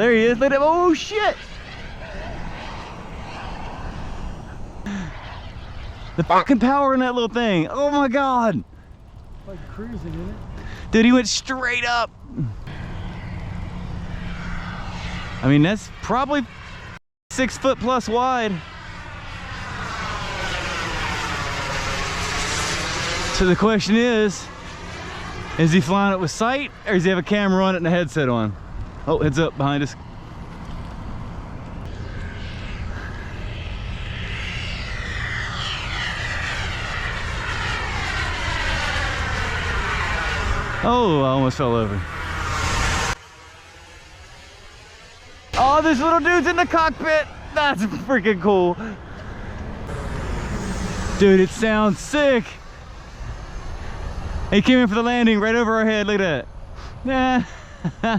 There he is. Look at him. Oh shit! The fucking power in that little thing. Oh my god. Like cruising, isn't it? Dude, he went straight up. I mean, that's probably 6 foot plus wide. So the question is he flying it with sight, or does he have a camera on it and a headset on? Oh, heads up behind us. Oh, I almost fell over. Oh, this little dude's in the cockpit. That's freaking cool. Dude, it sounds sick. He came in for the landing right over our head. Look at that. Yeah.